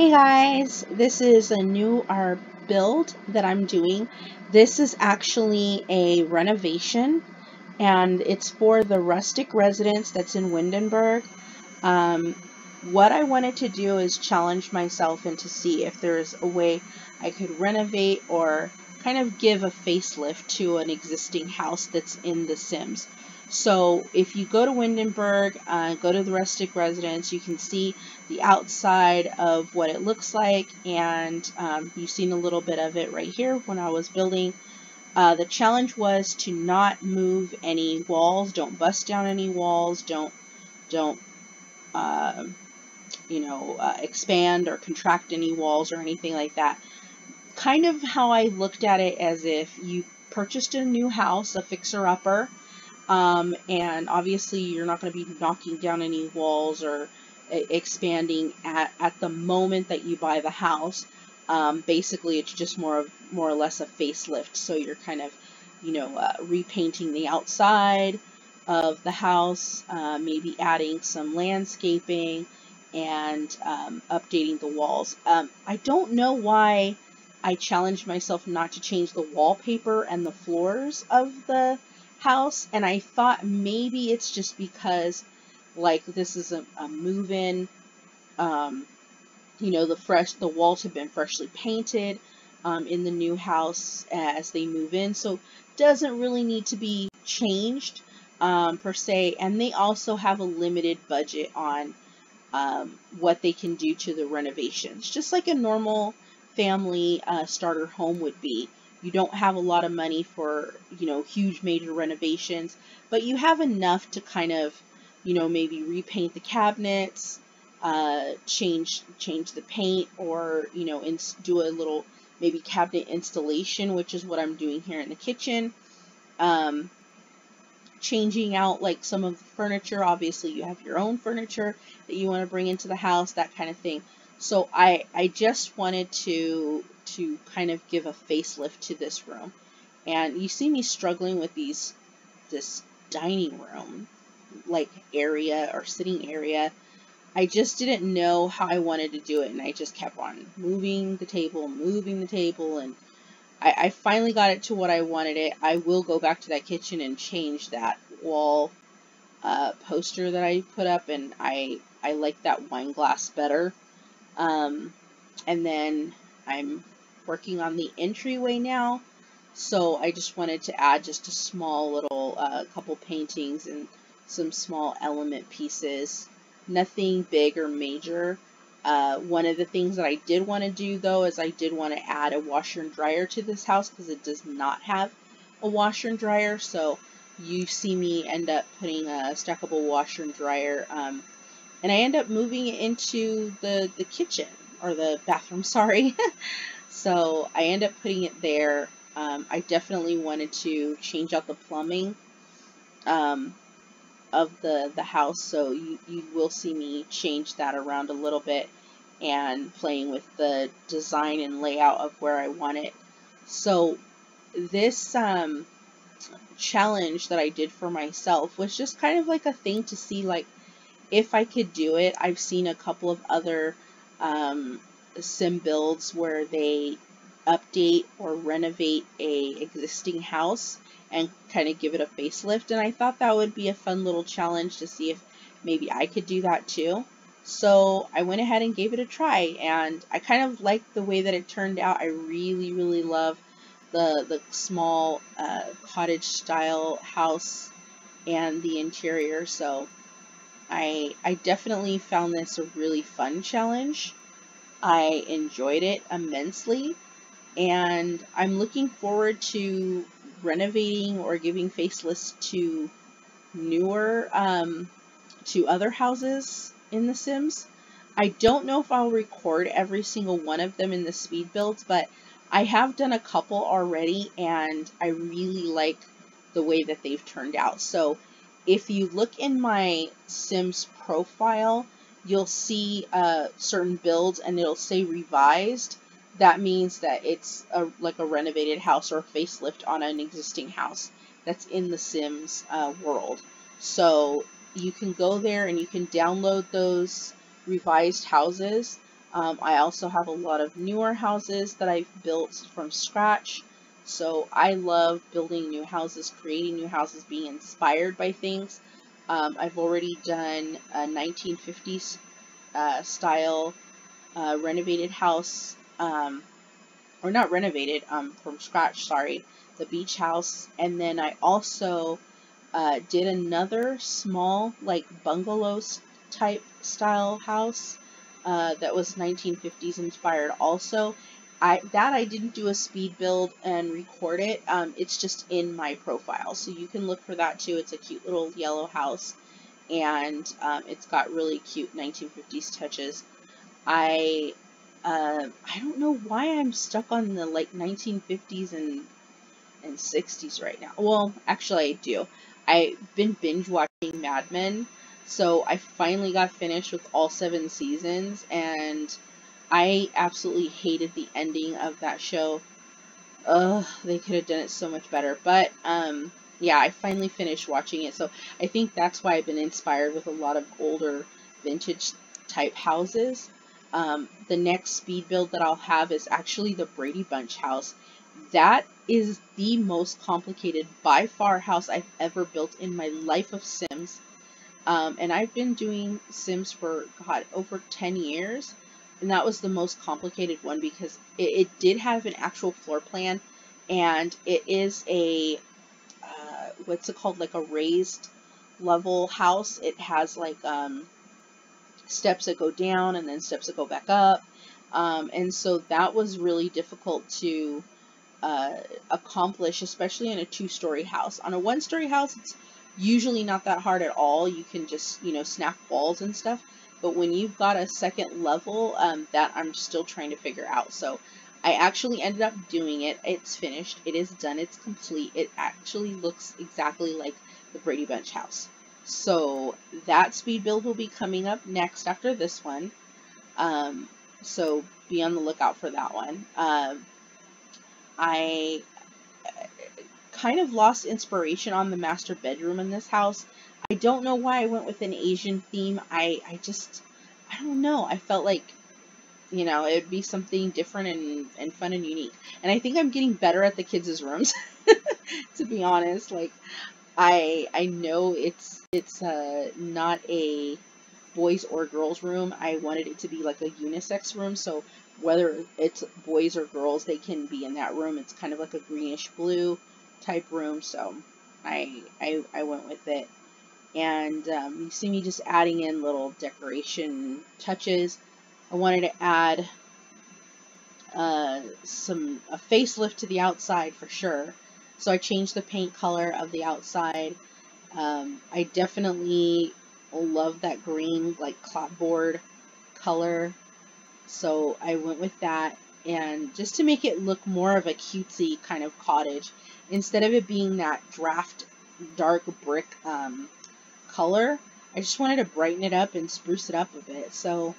Hey guys, this is a new build that I'm doing. This is actually a renovation and it's for the rustic residence that's in Windenburg. Um, what I wanted to do is challenge myself and to see if there's a way I could renovate or kind of give a facelift to an existing house that's in The Sims. So if you go to Windenburg, go to the rustic residence, you can see the outside of what it looks like, and you've seen a little bit of it right here when I was building. The challenge was to not move any walls, don't bust down any walls, don't uh, expand or contract any walls or anything like that. Kind of how I looked at it, as if you purchased a new house, a fixer-upper, and obviously you're not going to be knocking down any walls or expanding at the moment that you buy the house. Basically, it's just more or less a facelift. So you're kind of, repainting the outside of the house, maybe adding some landscaping and updating the walls. I don't know why I challenged myself not to change the wallpaper and the floors of the house, and I thought maybe it's just because, like, this is a move-in. The walls have been freshly painted in the new house as they move in, so doesn't really need to be changed per se. And they also have a limited budget on what they can do to the renovations, just like a normal family starter home would be. You don't have a lot of money for, huge major renovations, but you have enough to kind of, maybe repaint the cabinets, change the paint, or, do a little maybe cabinet installation, which is what I'm doing here in the kitchen. Changing out like some of the furniture. Obviously you have your own furniture that you want to bring into the house, that kind of thing. So I just wanted to kind of give a facelift to this room. And you see me struggling with this dining room like area or sitting area. I just didn't know how I wanted to do it, and I just kept on moving the table, and I finally got it to what I wanted it. I will go back to that kitchen and change that wall poster that I put up, and I like that wine glass better. And then I'm working on the entryway now, so I just wanted to add just a small little couple paintings and some small element pieces. Nothing big or major. One of the things that I did want to do, though, is I did want to add a washer and dryer to this house, because it does not have a washer and dryer. So you see me end up putting a stackable washer and dryer, and I end up moving it into the kitchen, or the bathroom, sorry. So I end up putting it there. I definitely wanted to change out the plumbing of the house, so you will see me change that around a little bit and playing with the design and layout of where I want it. So this challenge that I did for myself was just kind of like a thing to see, like, if I could do it. I've seen a couple of other sim builds where they update or renovate a existing house and kind of give it a facelift, and I thought that would be a fun little challenge to see if maybe I could do that too. So I went ahead and gave it a try, and I kind of liked the way that it turned out. I really love the small cottage style house and the interior, so I definitely found this a really fun challenge. I enjoyed it immensely, and I'm looking forward to renovating or giving facelifts to newer, to other houses in The Sims. I don't know if I'll record every single one of them in the speed builds, but I have done a couple already, and I really like the way that they've turned out. So if you look in my Sims profile, you'll see certain builds, and it'll say revised. That means that it's like a renovated house or a facelift on an existing house that's in the Sims world. So you can go there and you can download those revised houses. I also have a lot of newer houses that I've built from scratch. So I love building new houses, creating new houses, being inspired by things. I've already done a 1950s style renovated house, or not renovated, from scratch, sorry, the beach house. And then I also did another small, like, bungalow type style house that was 1950s inspired also. I didn't do a speed build and record it. It's just in my profile, so you can look for that too. It's a cute little yellow house, and it's got really cute 1950s touches. I don't know why I'm stuck on the like 1950s and 60s right now. Well, actually I do. I've been binge watching Mad Men, so I finally got finished with all 7 seasons, and I absolutely hated the ending of that show. Ugh, they could have done it so much better. But yeah, I finally finished watching it, so I think that's why I've been inspired with a lot of older vintage type houses. The next speed build that I'll have is actually the Brady Bunch house. That is the most complicated, by far, house I've ever built in my life of Sims. And I've been doing Sims for, God, over 10 years. And that was the most complicated one because it did have an actual floor plan. And it is a, what's it called, like a raised level house. It has like steps that go down and then steps that go back up. And so that was really difficult to accomplish, especially in a 2-story house. On a 1-story house, it's usually not that hard at all. You can just, snap walls and stuff. But when you've got a second level, that I'm still trying to figure out. So I actually ended up doing it. It's finished. It is done. It's complete. It actually looks exactly like the Brady Bunch house. So that speed build will be coming up next after this one. So be on the lookout for that one. I kind of lost inspiration on the master bedroom in this house. I don't know why I went with an Asian theme. I don't know. I felt like, it'd be something different and fun and unique. And I think I'm getting better at the kids' rooms, to be honest. Like, I know it's not a boys or girls room. I wanted it to be like a unisex room, so whether it's boys or girls, they can be in that room. It's kind of like a greenish blue type room, so I went with it. And you see me just adding in little decoration touches. I wanted to add a facelift to the outside for sure. So I changed the paint color of the outside. I definitely love that green, like, clapboard color. So I went with that. And just to make it look more of a cutesy kind of cottage, instead of it being that draft dark brick color, I just wanted to brighten it up and spruce it up a bit. So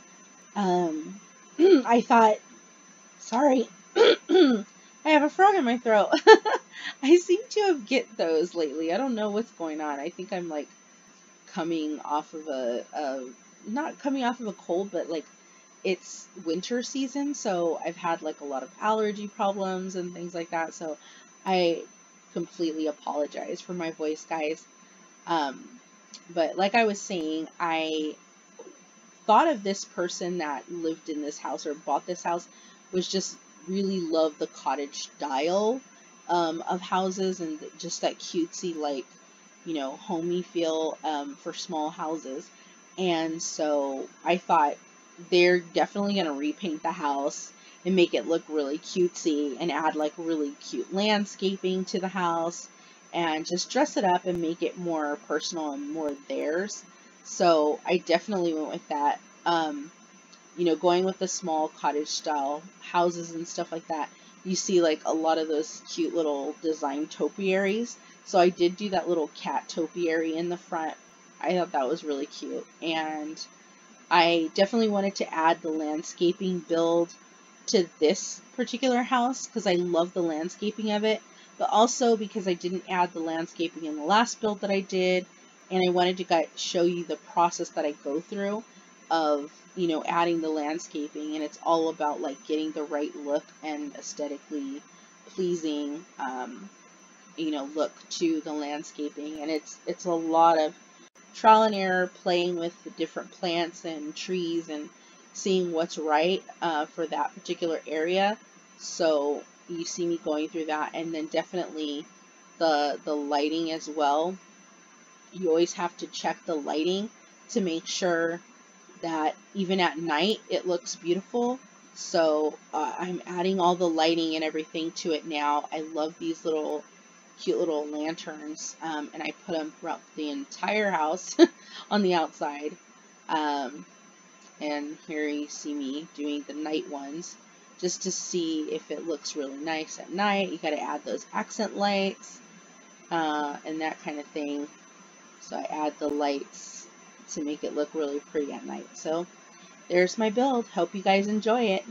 I thought, sorry, I have a frog in my throat. I seem to get those lately. I don't know what's going on. I think I'm like coming off of not coming off of a cold, but like it's winter season, so I've had like a lot of allergy problems and things like that. So I completely apologize for my voice, guys. But like I was saying, I thought of this person that lived in this house or bought this house was just really love the cottage style of houses and just that cutesy, like, homey feel for small houses. And so I thought they're definitely going to repaint the house and make it look really cutesy and add like really cute landscaping to the house and just dress it up and make it more personal and more theirs. So I definitely went with that. Going with the small cottage style houses and stuff like that, you see like a lot of those cute little design topiaries. So I did do that little cat topiary in the front. I thought that was really cute. And I definitely wanted to add the landscaping build to this particular house because I love the landscaping of it, but also because I didn't add the landscaping in the last build that I did, and I wanted to show you the process that I go through of, you know, adding the landscaping, and it's all about like getting the right look and aesthetically pleasing, you know, look to the landscaping. And it's a lot of trial and error, playing with the different plants and trees and seeing what's right for that particular area. So you see me going through that, and then definitely the lighting as well. You always have to check the lighting to make sure that even at night it looks beautiful. So I'm adding all the lighting and everything to it now. I love these little cute little lanterns, and I put them throughout the entire house on the outside. Um, and here you see me doing the night ones just to see if it looks really nice at night. You got to add those accent lights and that kind of thing. So I add the lights to make it look really pretty at night. So there's my build. Hope you guys enjoy it.